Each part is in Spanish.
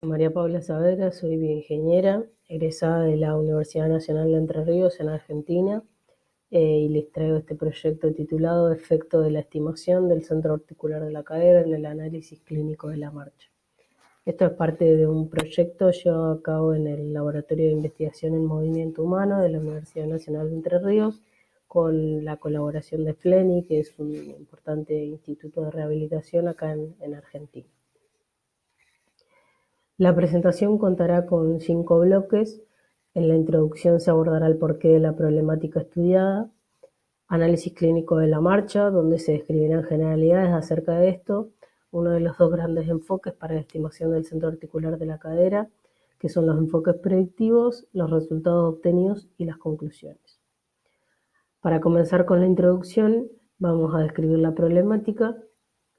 María Paula Saavedra, soy bioingeniera, egresada de la Universidad Nacional de Entre Ríos en Argentina, y les traigo este proyecto titulado Efecto de la estimación del centro articular de la cadera en el análisis clínico de la marcha. Esto es parte de un proyecto llevado a cabo en el Laboratorio de Investigación en Movimiento Humano de la Universidad Nacional de Entre Ríos, con la colaboración de FLENI, que es un importante instituto de rehabilitación acá en Argentina. La presentación contará con 5 bloques. En la introducción se abordará el porqué de la problemática estudiada, análisis clínico de la marcha, donde se describirán generalidades acerca de esto, uno de los 2 grandes enfoques para la estimación del centro articular de la cadera, que son los enfoques predictivos, los resultados obtenidos y las conclusiones. Para comenzar con la introducción, vamos a describir la problemática.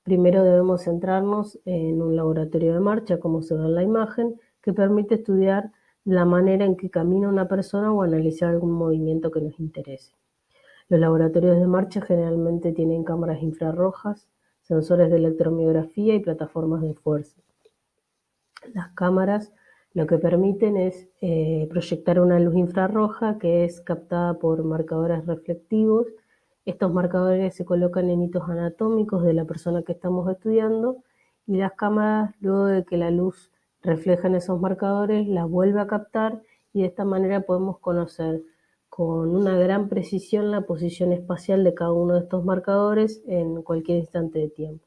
Primero debemos centrarnos en un laboratorio de marcha, como se ve en la imagen, que permite estudiar la manera en que camina una persona o analizar algún movimiento que nos interese. Los laboratorios de marcha generalmente tienen cámaras infrarrojas, sensores de electromiografía y plataformas de fuerza. Las cámaras lo que permiten es proyectar una luz infrarroja que es captada por marcadores reflectivos. Estos marcadores se colocan en hitos anatómicos de la persona que estamos estudiando y las cámaras, luego de que la luz refleja en esos marcadores, las vuelve a captar y de esta manera podemos conocer con una gran precisión la posición espacial de cada uno de estos marcadores en cualquier instante de tiempo.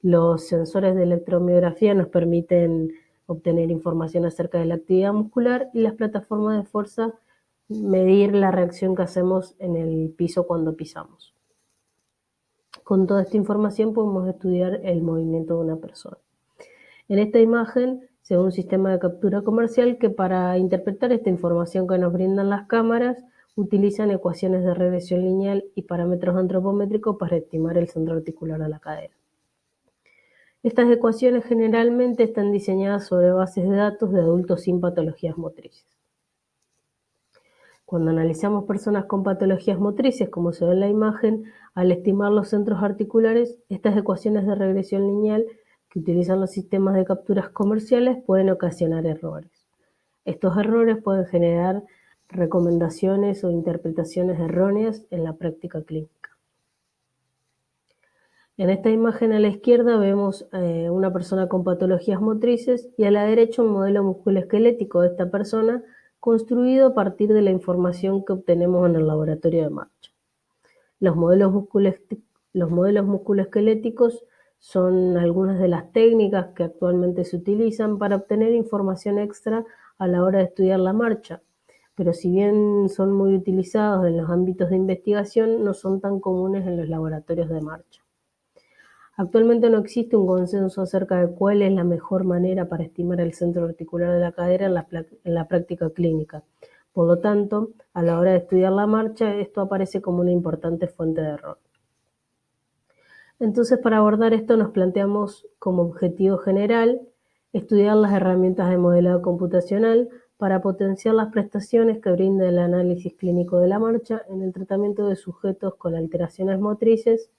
Los sensores de electromiografía nos permiten obtener información acerca de la actividad muscular y las plataformas de fuerza medir la reacción que hacemos en el piso cuando pisamos. Con toda esta información podemos estudiar el movimiento de una persona. En esta imagen se ve un sistema de captura comercial que para interpretar esta información que nos brindan las cámaras utilizan ecuaciones de regresión lineal y parámetros antropométricos para estimar el centro articular de la cadera. Estas ecuaciones generalmente están diseñadas sobre bases de datos de adultos sin patologías motrices. Cuando analizamos personas con patologías motrices, como se ve en la imagen, al estimar los centros articulares, estas ecuaciones de regresión lineal que utilizan los sistemas de capturas comerciales pueden ocasionar errores. Estos errores pueden generar recomendaciones o interpretaciones erróneas en la práctica clínica. En esta imagen a la izquierda vemos una persona con patologías motrices y a la derecha un modelo musculoesquelético de esta persona construido a partir de la información que obtenemos en el laboratorio de marcha. Los modelos musculoesqueléticos son algunas de las técnicas que actualmente se utilizan para obtener información extra a la hora de estudiar la marcha, pero si bien son muy utilizados en los ámbitos de investigación, no son tan comunes en los laboratorios de marcha. Actualmente no existe un consenso acerca de cuál es la mejor manera para estimar el centro articular de la cadera en la práctica clínica. Por lo tanto, a la hora de estudiar la marcha, esto aparece como una importante fuente de error. Entonces, para abordar esto nos planteamos como objetivo general estudiar las herramientas de modelado computacional para potenciar las prestaciones que brinda el análisis clínico de la marcha en el tratamiento de sujetos con alteraciones motrices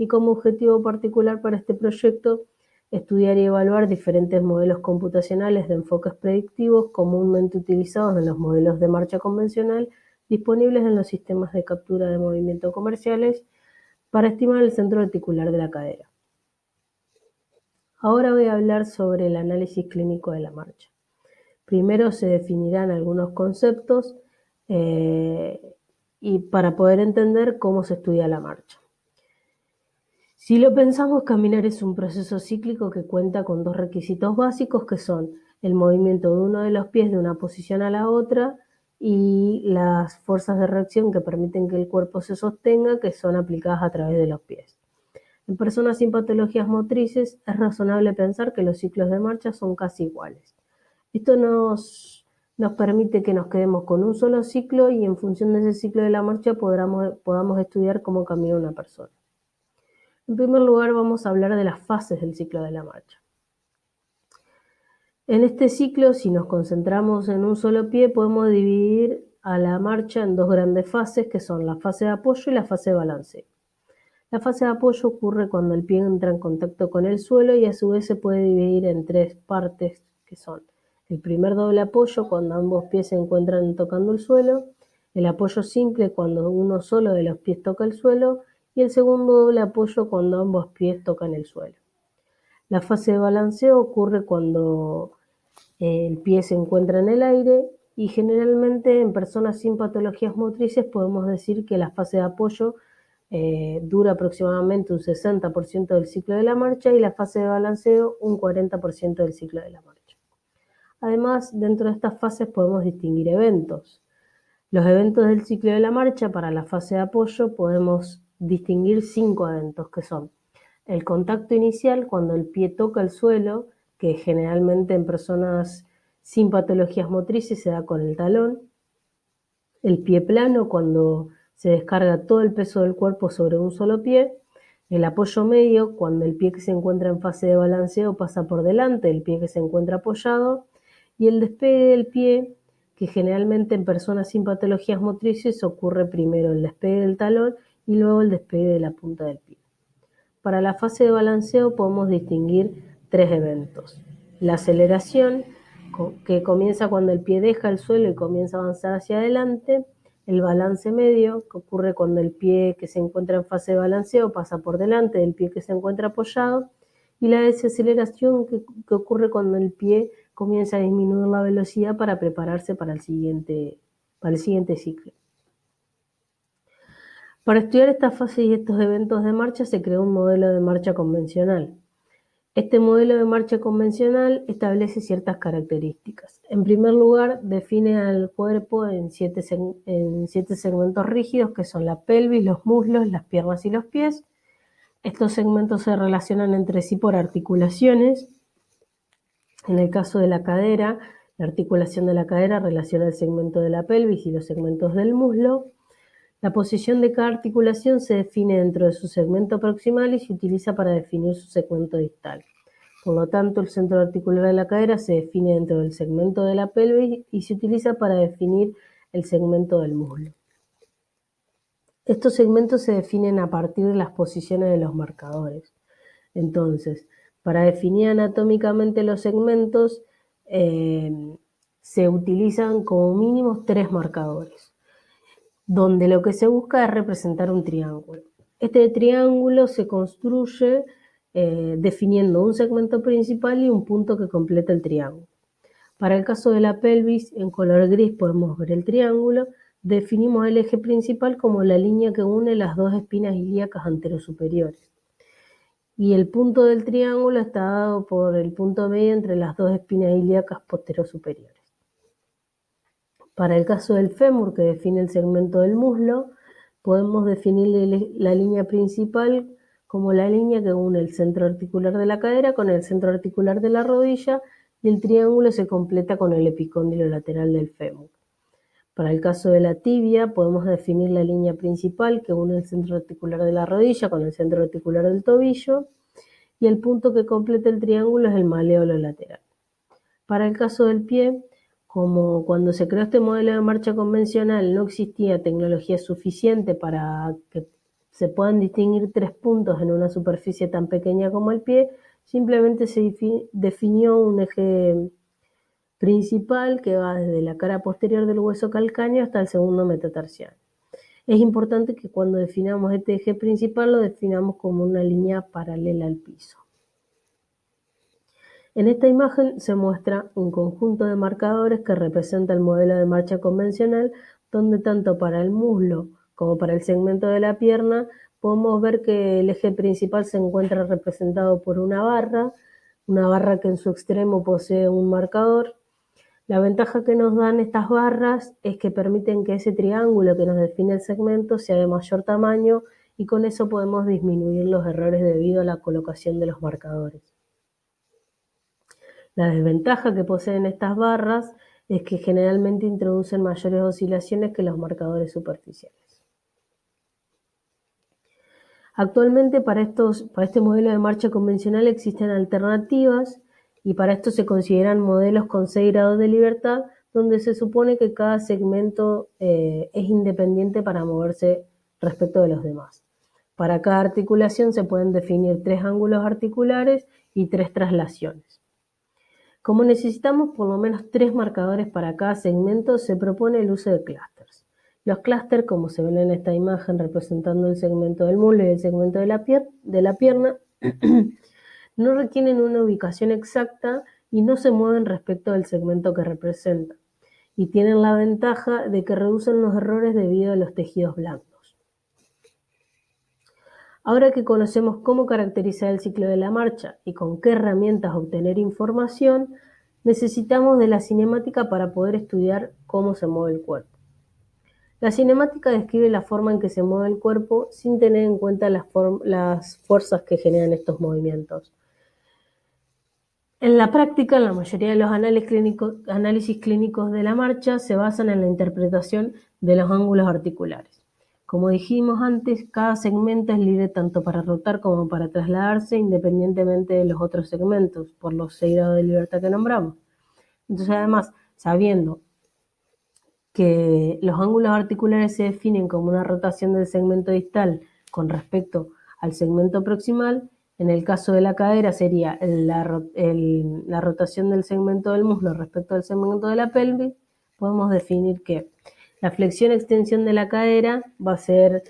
y como objetivo particular para este proyecto estudiar y evaluar diferentes modelos computacionales de enfoques predictivos comúnmente utilizados en los modelos de marcha convencional disponibles en los sistemas de captura de movimiento comerciales para estimar el centro articular de la cadera. Ahora voy a hablar sobre el análisis clínico de la marcha. Primero se definirán algunos conceptos y para poder entender cómo se estudia la marcha. Si lo pensamos, caminar es un proceso cíclico que cuenta con 2 requisitos básicos que son el movimiento de uno de los pies de una posición a la otra y las fuerzas de reacción que permiten que el cuerpo se sostenga, que son aplicadas a través de los pies. En personas sin patologías motrices es razonable pensar que los ciclos de marcha son casi iguales. Esto nos permite que nos quedemos con un solo ciclo y en función de ese ciclo de la marcha podamos estudiar cómo camina una persona. En primer lugar, vamos a hablar de las fases del ciclo de la marcha. En este ciclo, si nos concentramos en un solo pie, podemos dividir a la marcha en 2 grandes fases, que son la fase de apoyo y la fase de balanceo. La fase de apoyo ocurre cuando el pie entra en contacto con el suelo y a su vez se puede dividir en 3 partes que son el primer doble apoyo cuando ambos pies se encuentran tocando el suelo, el apoyo simple cuando uno solo de los pies toca el suelo y el segundo doble apoyo cuando ambos pies tocan el suelo. La fase de balanceo ocurre cuando el pie se encuentra en el aire y generalmente en personas sin patologías motrices podemos decir que la fase de apoyo dura aproximadamente un 60% del ciclo de la marcha y la fase de balanceo un 40% del ciclo de la marcha. Además, dentro de estas fases podemos distinguir eventos. Los eventos del ciclo de la marcha para la fase de apoyo podemos distinguir 5 eventos que son el contacto inicial cuando el pie toca el suelo, que generalmente en personas sin patologías motrices se da con el talón, el pie plano cuando se descarga todo el peso del cuerpo sobre un solo pie, el apoyo medio cuando el pie que se encuentra en fase de balanceo pasa por delante del pie que se encuentra apoyado, y el despegue del pie, que generalmente en personas sin patologías motrices ocurre primero el despegue del talón y luego el despegue de la punta del pie. Para la fase de balanceo podemos distinguir 3 eventos. La aceleración, que comienza cuando el pie deja el suelo y comienza a avanzar hacia adelante. El balance medio, que ocurre cuando el pie que se encuentra en fase de balanceo pasa por delante del pie que se encuentra apoyado. Y la desaceleración, que ocurre cuando el pie comienza a disminuir la velocidad para prepararse para el siguiente ciclo. Para estudiar estas fases y estos eventos de marcha se creó un modelo de marcha convencional. Este modelo de marcha convencional establece ciertas características. En primer lugar, define al cuerpo en 7 segmentos rígidos que son la pelvis, los muslos, las piernas y los pies. Estos segmentos se relacionan entre sí por articulaciones. En el caso de la cadera, la articulación de la cadera relaciona el segmento de la pelvis y los segmentos del muslo. La posición de cada articulación se define dentro de su segmento proximal y se utiliza para definir su segmento distal. Por lo tanto, el centro articular de la cadera se define dentro del segmento de la pelvis y se utiliza para definir el segmento del muslo. Estos segmentos se definen a partir de las posiciones de los marcadores. Entonces, para definir anatómicamente los segmentos, se utilizan como mínimo 3 marcadores, donde lo que se busca es representar un triángulo. Este triángulo se construye definiendo un segmento principal y un punto que completa el triángulo. Para el caso de la pelvis, en color gris podemos ver el triángulo. Definimos el eje principal como la línea que une las dos espinas ilíacas anterosuperiores. Y el punto del triángulo está dado por el punto medio entre las dos espinas ilíacas posterosuperiores. Para el caso del fémur, que define el segmento del muslo, podemos definir la línea principal como la línea que une el centro articular de la cadera con el centro articular de la rodilla y el triángulo se completa con el epicóndilo lateral del fémur. Para el caso de la tibia, podemos definir la línea principal que une el centro articular de la rodilla con el centro articular del tobillo y el punto que completa el triángulo es el maléolo lateral. Para el caso del pie, como cuando se creó este modelo de marcha convencional no existía tecnología suficiente para que se puedan distinguir 3 puntos en una superficie tan pequeña como el pie, simplemente se definió un eje principal que va desde la cara posterior del hueso calcáneo hasta el segundo metatarsiano. Es importante que cuando definamos este eje principal lo definamos como una línea paralela al piso. En esta imagen se muestra un conjunto de marcadores que representa el modelo de marcha convencional, donde tanto para el muslo como para el segmento de la pierna podemos ver que el eje principal se encuentra representado por una barra que en su extremo posee un marcador. La ventaja que nos dan estas barras es que permiten que ese triángulo que nos define el segmento sea de mayor tamaño y con eso podemos disminuir los errores debido a la colocación de los marcadores. La desventaja que poseen estas barras es que generalmente introducen mayores oscilaciones que los marcadores superficiales. Actualmente para este modelo de marcha convencional existen alternativas y para esto se consideran modelos con 6 grados de libertad, donde se supone que cada segmento es independiente para moverse respecto de los demás. Para cada articulación se pueden definir 3 ángulos articulares y 3 traslaciones. Como necesitamos por lo menos 3 marcadores para cada segmento, se propone el uso de clústeres. Los clústeres, como se ven en esta imagen representando el segmento del muslo y el segmento de la pierna, no requieren una ubicación exacta y no se mueven respecto del segmento que representan, y tienen la ventaja de que reducen los errores debido a los tejidos blandos. Ahora que conocemos cómo caracterizar el ciclo de la marcha y con qué herramientas obtener información, necesitamos de la cinemática para poder estudiar cómo se mueve el cuerpo. La cinemática describe la forma en que se mueve el cuerpo sin tener en cuenta las fuerzas que generan estos movimientos. En la práctica, la mayoría de los análisis clínicos de la marcha se basan en la interpretación de los ángulos articulares. Como dijimos antes, cada segmento es libre tanto para rotar como para trasladarse independientemente de los otros segmentos, por los 6 grados de libertad que nombramos. Entonces, además, sabiendo que los ángulos articulares se definen como una rotación del segmento distal con respecto al segmento proximal, en el caso de la cadera sería la rotación del segmento del muslo respecto al segmento de la pelvis, podemos definir que la flexión-extensión de la cadera va a ser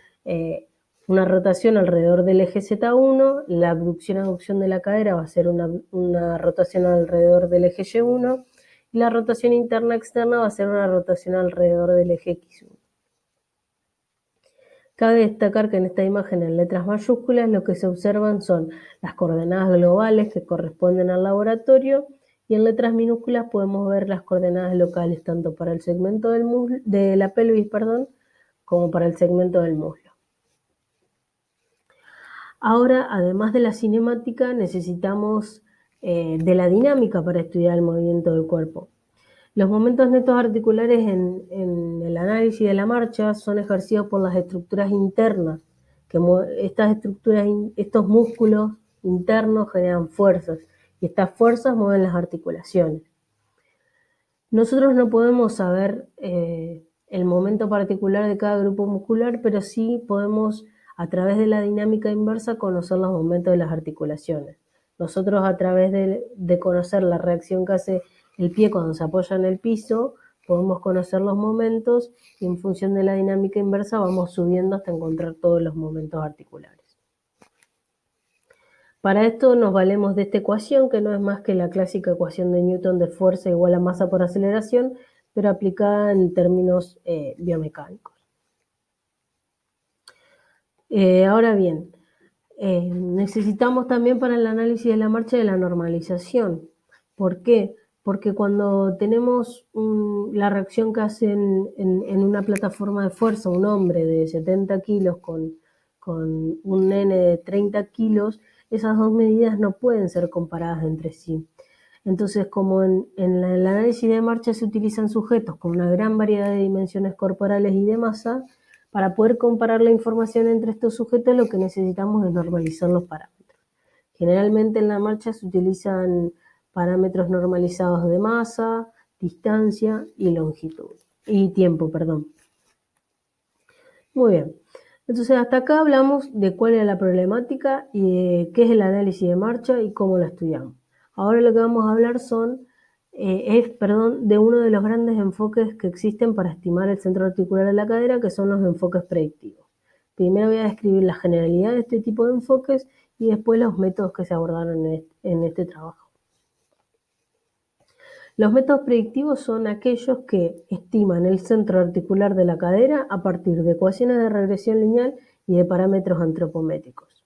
una rotación alrededor del eje Z1, la abducción-aducción de la cadera va a ser una rotación alrededor del eje Y1, y la rotación interna-externa va a ser una rotación alrededor del eje X1. Cabe destacar que en esta imagen en letras mayúsculas lo que se observan son las coordenadas globales que corresponden al laboratorio, y en letras minúsculas podemos ver las coordenadas locales tanto para el segmento de la pelvis, como para el segmento del muslo. Ahora, además de la cinemática, necesitamos de la dinámica para estudiar el movimiento del cuerpo. Los momentos netos articulares en el análisis de la marcha son ejercidos por las estructuras internas, estos músculos internos generan fuerzas, y estas fuerzas mueven las articulaciones. Nosotros no podemos saber el momento particular de cada grupo muscular, pero sí podemos, a través de la dinámica inversa, conocer los momentos de las articulaciones. Nosotros, a través de conocer la reacción que hace el pie cuando se apoya en el piso, podemos conocer los momentos, y en función de la dinámica inversa vamos subiendo hasta encontrar todos los momentos articulares. Para esto nos valemos de esta ecuación, que no es más que la clásica ecuación de Newton de fuerza igual a masa por aceleración, pero aplicada en términos biomecánicos. Ahora bien, necesitamos también para el análisis de la marcha de la normalización. ¿Por qué? Porque cuando tenemos la reacción que hace en una plataforma de fuerza un hombre de 70 kilos con un nene de 30 kilos, esas dos medidas no pueden ser comparadas entre sí. Entonces, como en el análisis de marcha se utilizan sujetos con una gran variedad de dimensiones corporales y de masa, para poder comparar la información entre estos sujetos lo que necesitamos es normalizar los parámetros. Generalmente en la marcha se utilizan parámetros normalizados de masa, distancia y longitud, y tiempo, perdón. Muy bien. Entonces hasta acá hablamos de cuál es la problemática y de qué es el análisis de marcha y cómo la estudiamos. Ahora lo que vamos a hablar de uno de los grandes enfoques que existen para estimar el centro articular de la cadera, que son los enfoques predictivos. Primero voy a describir la generalidad de este tipo de enfoques y después los métodos que se abordaron en este trabajo. Los métodos predictivos son aquellos que estiman el centro articular de la cadera a partir de ecuaciones de regresión lineal y de parámetros antropométricos.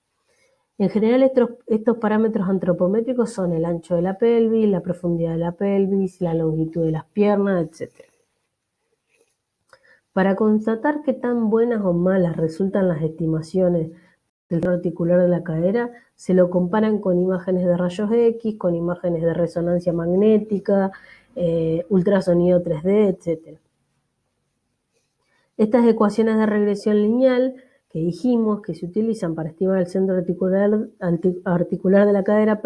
En general, estos parámetros antropométricos son el ancho de la pelvis, la profundidad de la pelvis, la longitud de las piernas, etc. Para constatar qué tan buenas o malas resultan las estimaciones del centro articular de la cadera, se lo comparan con imágenes de rayos X, con imágenes de resonancia magnética, ultrasonido 3D, etc. Estas ecuaciones de regresión lineal que dijimos que se utilizan para estimar el centro articular de la cadera,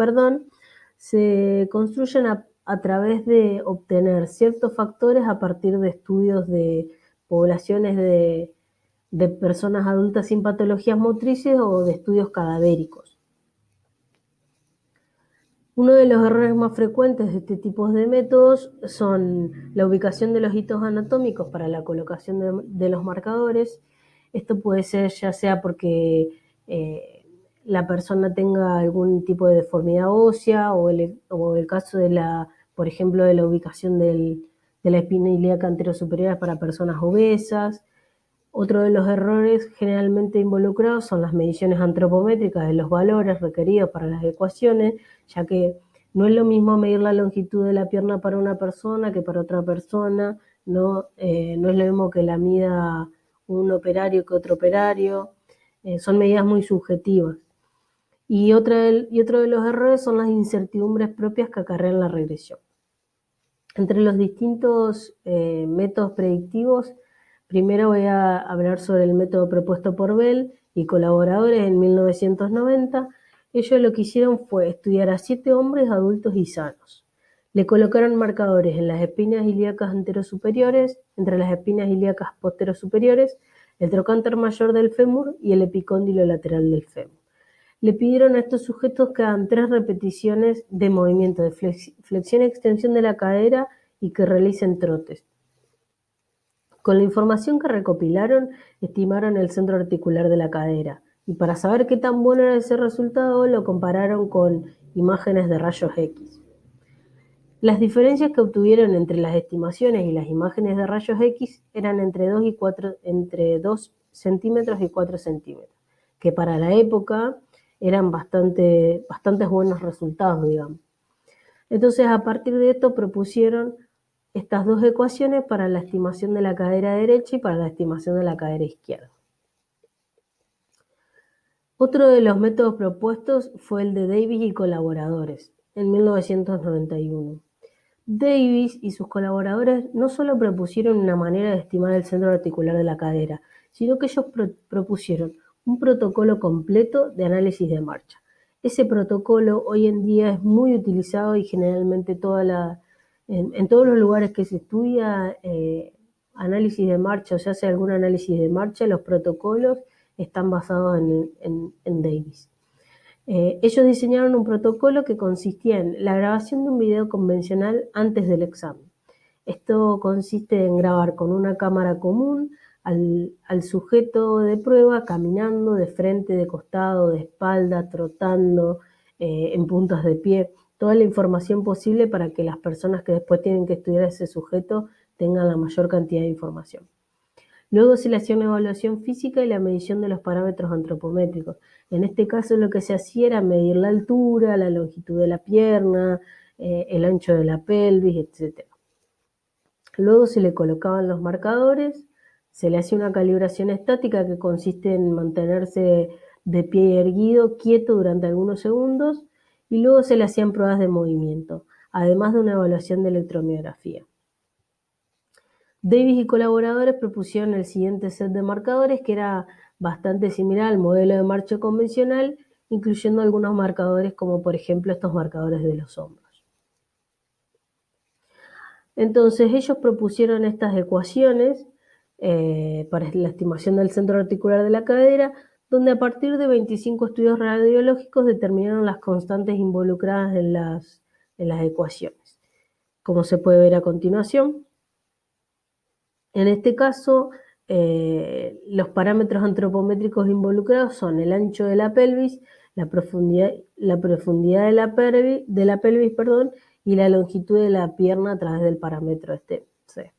se construyen a través de obtener ciertos factores a partir de estudios de poblaciones de personas adultas sin patologías motrices o de estudios cadavéricos. Uno de los errores más frecuentes de este tipo de métodos son la ubicación de los hitos anatómicos para la colocación de los marcadores. Esto puede ser ya sea porque la persona tenga algún tipo de deformidad ósea o el caso por ejemplo, de la ubicación de la espina ilíaca anterosuperior para personas obesas. Otro de los errores generalmente involucrados son las mediciones antropométricas de los valores requeridos para las ecuaciones, ya que no es lo mismo medir la longitud de la pierna para una persona que para otra persona, no es lo mismo que la mida un operario que otro operario, son medidas muy subjetivas. Y otro de los errores son las incertidumbres propias que acarrean la regresión. Entre los distintos métodos predictivos, primero voy a hablar sobre el método propuesto por Bell y colaboradores en 1990. Ellos lo que hicieron fue estudiar a 7 hombres adultos y sanos. Le colocaron marcadores en las espinas ilíacas anterosuperiores, entre las espinas ilíacas posterosuperiores, el trocánter mayor del fémur y el epicóndilo lateral del fémur. Le pidieron a estos sujetos que hagan 3 repeticiones de movimiento de flexión y extensión de la cadera y que realicen trotes. Con la información que recopilaron, estimaron el centro articular de la cadera y para saber qué tan bueno era ese resultado, lo compararon con imágenes de rayos X. Las diferencias que obtuvieron entre las estimaciones y las imágenes de rayos X eran entre 2 centímetros y 4 centímetros, que para la época eran bastantes buenos resultados, digamos. Entonces, a partir de esto propusieron estas 2 ecuaciones para la estimación de la cadera derecha y para la estimación de la cadera izquierda. Otro de los métodos propuestos fue el de Davis y colaboradores, en 1991. Davis y sus colaboradores no solo propusieron una manera de estimar el centro articular de la cadera, sino que ellos propusieron un protocolo completo de análisis de marcha. Ese protocolo hoy en día es muy utilizado y generalmente en todos los lugares que se estudia análisis de marcha, o se hace algún análisis de marcha, los protocolos están basados en Davis. Ellos diseñaron un protocolo que consistía en la grabación de un video convencional antes del examen. Esto consiste en grabar con una cámara común al sujeto de prueba caminando de frente, de costado, de espalda, trotando, en puntas de pie, toda la información posible para que las personas que después tienen que estudiar a ese sujeto tengan la mayor cantidad de información. Luego se le hacía una evaluación física y la medición de los parámetros antropométricos. En este caso lo que se hacía era medir la altura, la longitud de la pierna, el ancho de la pelvis, etc. Luego se le colocaban los marcadores, se le hacía una calibración estática que consiste en mantenerse de pie y erguido, quieto durante algunos segundos, y luego se le hacían pruebas de movimiento, además de una evaluación de electromiografía. Davis y colaboradores propusieron el siguiente set de marcadores que era bastante similar al modelo de marcha convencional, incluyendo algunos marcadores como por ejemplo estos marcadores de los hombros. Entonces ellos propusieron estas ecuaciones para la estimación del centro articular de la cadera, donde a partir de 25 estudios radiológicos determinaron las constantes involucradas en las ecuaciones. Como se puede ver a continuación, en este caso, los parámetros antropométricos involucrados son el ancho de la pelvis, la profundidad de la pelvis, y la longitud de la pierna a través del parámetro C.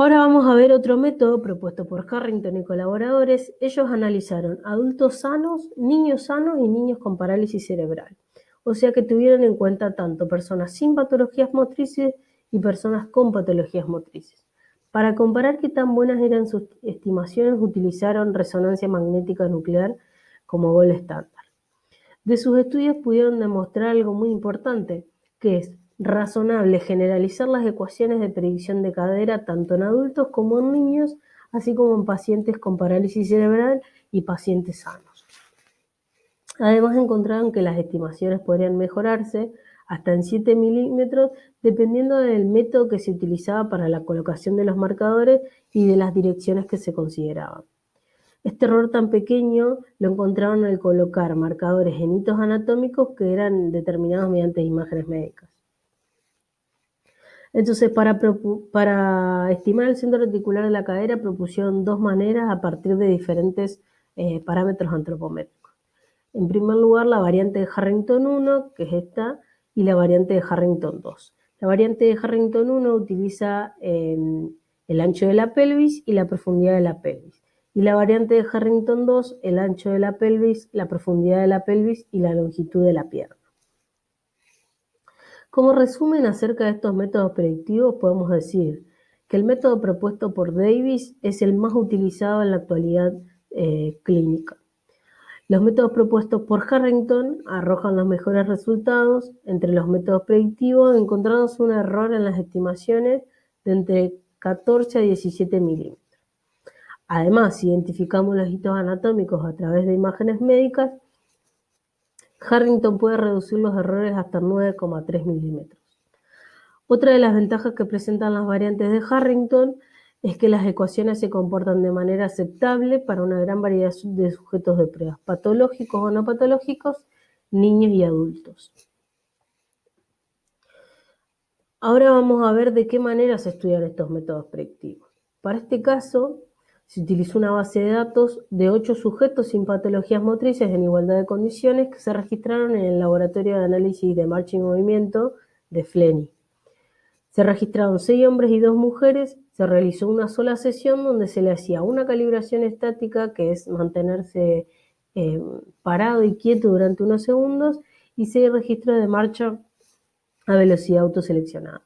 Ahora vamos a ver otro método propuesto por Harrington y colaboradores. Ellos analizaron adultos sanos, niños y niños con parálisis cerebral. O sea que tuvieron en cuenta tanto personas sin patologías motrices y personas con patologías motrices. Para comparar qué tan buenas eran sus estimaciones, utilizaron resonancia magnética nuclear como gol estándar. De sus estudios pudieron demostrar algo muy importante, que es razonable generalizar las ecuaciones de predicción de cadera tanto en adultos como en niños, así como en pacientes con parálisis cerebral y pacientes sanos. Además encontraron que las estimaciones podrían mejorarse hasta en 7 milímetros dependiendo del método que se utilizaba para la colocación de los marcadores y de las direcciones que se consideraban. Este error tan pequeño lo encontraron al colocar marcadores en hitos anatómicos que eran determinados mediante imágenes médicas. Entonces, para estimar el centro articular de la cadera, propusieron dos maneras a partir de diferentes parámetros antropométricos. En primer lugar, la variante de Harrington 1, que es esta, y la variante de Harrington 2. La variante de Harrington 1 utiliza el ancho de la pelvis y la profundidad de la pelvis. Y la variante de Harrington 2, el ancho de la pelvis, la profundidad de la pelvis y la longitud de la pierna. Como resumen acerca de estos métodos predictivos, podemos decir que el método propuesto por Davis es el más utilizado en la actualidad clínica. Los métodos propuestos por Harrington arrojan los mejores resultados entre los métodos predictivos, encontrándose un error en las estimaciones de entre 14 a 17 milímetros. Además, si identificamos los hitos anatómicos a través de imágenes médicas, Harrington puede reducir los errores hasta 9,3 milímetros. Otra de las ventajas que presentan las variantes de Harrington es que las ecuaciones se comportan de manera aceptable para una gran variedad de sujetos de pruebas, patológicos o no patológicos, niños y adultos. Ahora vamos a ver de qué manera se estudian estos métodos predictivos. Para este caso, se utilizó una base de datos de 8 sujetos sin patologías motrices en igualdad de condiciones que se registraron en el Laboratorio de Análisis de Marcha y Movimiento de Flenny. Se registraron 6 hombres y 2 mujeres, se realizó una sola sesión donde se le hacía una calibración estática, que es mantenerse parado y quieto durante unos segundos, y 6 registros de marcha a velocidad autoseleccionada.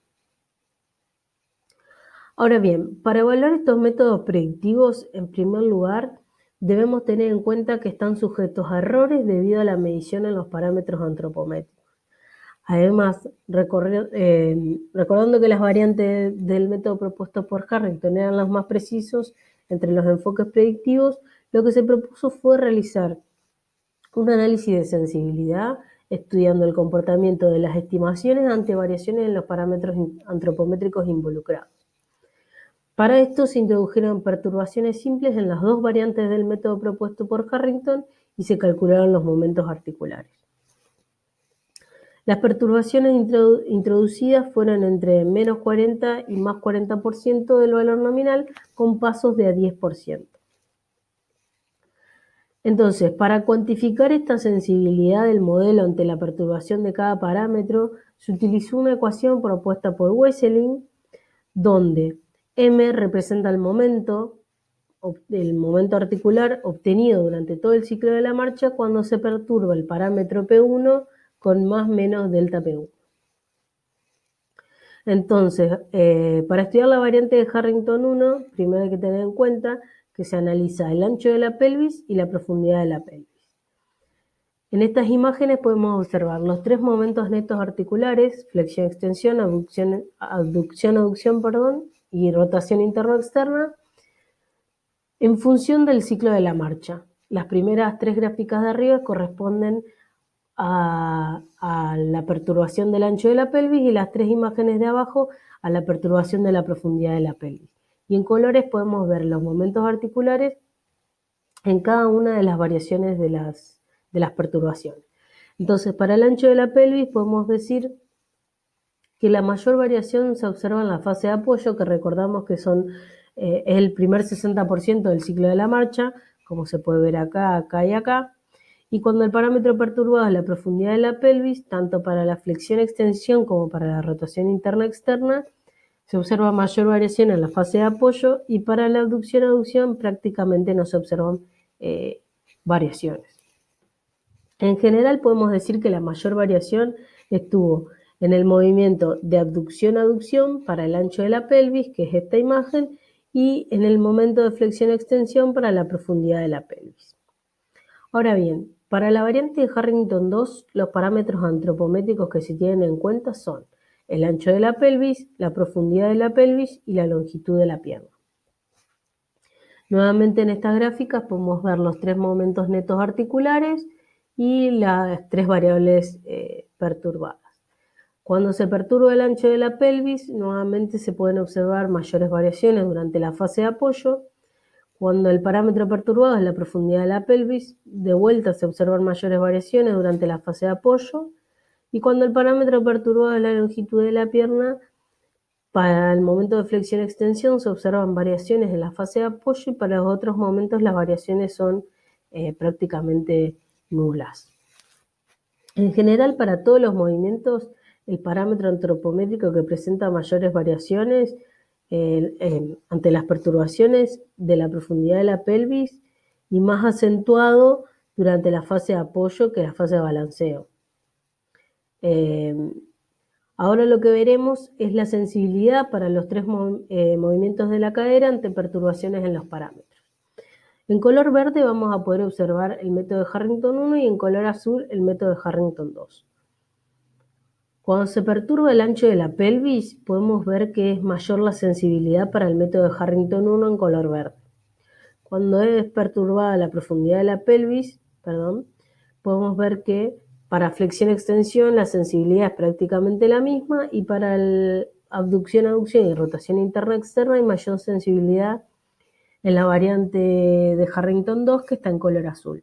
Ahora bien, para evaluar estos métodos predictivos, en primer lugar, debemos tener en cuenta que están sujetos a errores debido a la medición en los parámetros antropométricos. Además, recordando que las variantes del método propuesto por Harrington eran los más precisos entre los enfoques predictivos, lo que se propuso fue realizar un análisis de sensibilidad estudiando el comportamiento de las estimaciones ante variaciones en los parámetros antropométricos involucrados. Para esto se introdujeron perturbaciones simples en las dos variantes del método propuesto por Harrington y se calcularon los momentos articulares. Las perturbaciones introducidas fueron entre menos 40 y más 40% del valor nominal, con pasos de a 10%. Entonces, para cuantificar esta sensibilidad del modelo ante la perturbación de cada parámetro, se utilizó una ecuación propuesta por Wesseling, donde M representa el momento articular obtenido durante todo el ciclo de la marcha cuando se perturba el parámetro P1 con más menos delta P1. Entonces, para estudiar la variante de Harrington 1, primero hay que tener en cuenta que se analiza el ancho de la pelvis y la profundidad de la pelvis. En estas imágenes podemos observar los 3 momentos netos articulares, flexión-extensión, abducción-aducción, y rotación interno-externa, en función del ciclo de la marcha. Las primeras 3 gráficas de arriba corresponden a la perturbación del ancho de la pelvis y las 3 imágenes de abajo a la perturbación de la profundidad de la pelvis. Y en colores podemos ver los momentos articulares en cada una de las variaciones de las perturbaciones. Entonces, para el ancho de la pelvis podemos decir que la mayor variación se observa en la fase de apoyo, que recordamos que es el primer 60% del ciclo de la marcha, como se puede ver acá, acá y acá. Y cuando el parámetro perturbado es la profundidad de la pelvis, tanto para la flexión-extensión como para la rotación interna-externa, se observa mayor variación en la fase de apoyo, y para la abducción-aducción prácticamente no se observan variaciones. En general podemos decir que la mayor variación estuvo en el movimiento de abducción-aducción para el ancho de la pelvis, que es esta imagen, y en el momento de flexión-extensión para la profundidad de la pelvis. Ahora bien, para la variante de Harrington 2, los parámetros antropométricos que se tienen en cuenta son el ancho de la pelvis, la profundidad de la pelvis y la longitud de la pierna. Nuevamente en estas gráficas podemos ver los 3 momentos netos articulares y las 3 variables perturbadas. Cuando se perturba el ancho de la pelvis, nuevamente se pueden observar mayores variaciones durante la fase de apoyo. Cuando el parámetro perturbado es la profundidad de la pelvis, de vuelta se observan mayores variaciones durante la fase de apoyo, y cuando el parámetro perturbado es la longitud de la pierna, para el momento de flexión-extensión se observan variaciones en la fase de apoyo y para los otros momentos las variaciones son prácticamente nulas. En general, para todos los movimientos, el parámetro antropométrico que presenta mayores variaciones ante las perturbaciones de la profundidad de la pelvis y más acentuado durante la fase de apoyo que la fase de balanceo. Ahora lo que veremos es la sensibilidad para los tres movimientos de la cadera ante perturbaciones en los parámetros. En color verde vamos a poder observar el método de Harrington 1 y en color azul el método de Harrington 2. Cuando se perturba el ancho de la pelvis, podemos ver que es mayor la sensibilidad para el método de Harrington 1 en color verde. Cuando es perturbada la profundidad de la pelvis, podemos ver que para flexión-extensión la sensibilidad es prácticamente la misma y para el abducción-aducción y rotación interna-externa hay mayor sensibilidad en la variante de Harrington 2 que está en color azul.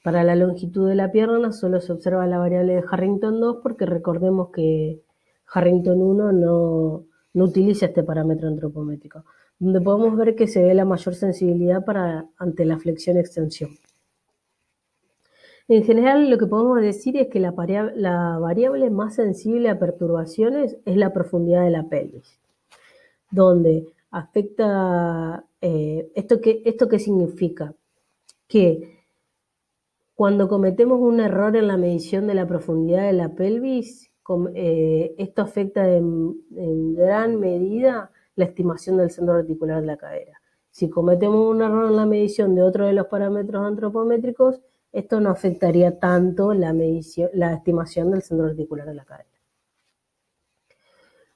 Para la longitud de la pierna solo se observa la variable de Harrington 2 porque recordemos que Harrington 1 no utiliza este parámetro antropométrico, donde podemos ver que se ve la mayor sensibilidad ante la flexión-extensión. En general, lo que podemos decir es que la variable más sensible a perturbaciones es la profundidad de la pelvis, donde afecta, ¿esto qué significa? Que cuando cometemos un error en la medición de la profundidad de la pelvis, esto afecta en gran medida la estimación del centro reticular de la cadera. Si cometemos un error en la medición de otro de los parámetros antropométricos, esto no afectaría tanto la estimación del centro reticular de la cadera.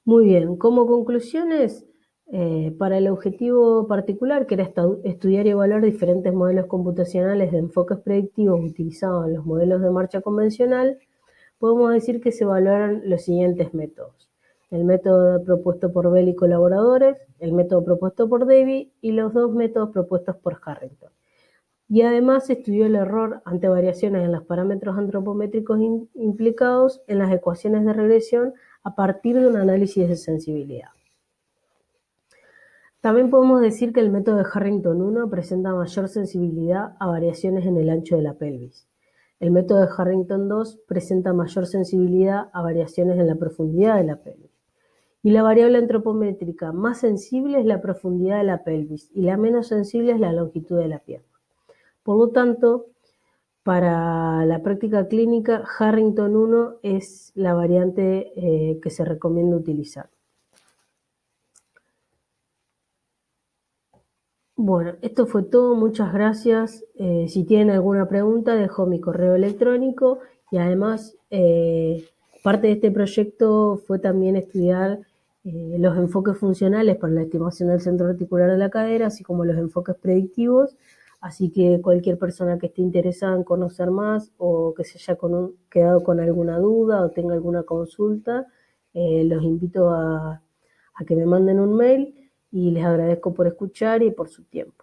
Muy bien, como conclusiones, para el objetivo particular, que era estudiar y evaluar diferentes modelos computacionales de enfoques predictivos utilizados en los modelos de marcha convencional, podemos decir que se evaluaron los siguientes métodos. El método propuesto por Bell y colaboradores, el método propuesto por Davy y los dos métodos propuestos por Harrington. Y además se estudió el error ante variaciones en los parámetros antropométricos implicados en las ecuaciones de regresión a partir de un análisis de sensibilidad. También podemos decir que el método de Harrington 1 presenta mayor sensibilidad a variaciones en el ancho de la pelvis. El método de Harrington 2 presenta mayor sensibilidad a variaciones en la profundidad de la pelvis. Y la variable antropométrica más sensible es la profundidad de la pelvis y la menos sensible es la longitud de la pierna. Por lo tanto, para la práctica clínica, Harrington 1 es la variante que se recomienda utilizar. Bueno, esto fue todo, muchas gracias. Si tienen alguna pregunta, dejo mi correo electrónico y además parte de este proyecto fue también estudiar los enfoques funcionales para la estimación del centro reticular de la cadera, así como los enfoques predictivos. Así que cualquier persona que esté interesada en conocer más o que se haya quedado con alguna duda o tenga alguna consulta, los invito a que me manden un mail y les agradezco por escuchar y por su tiempo.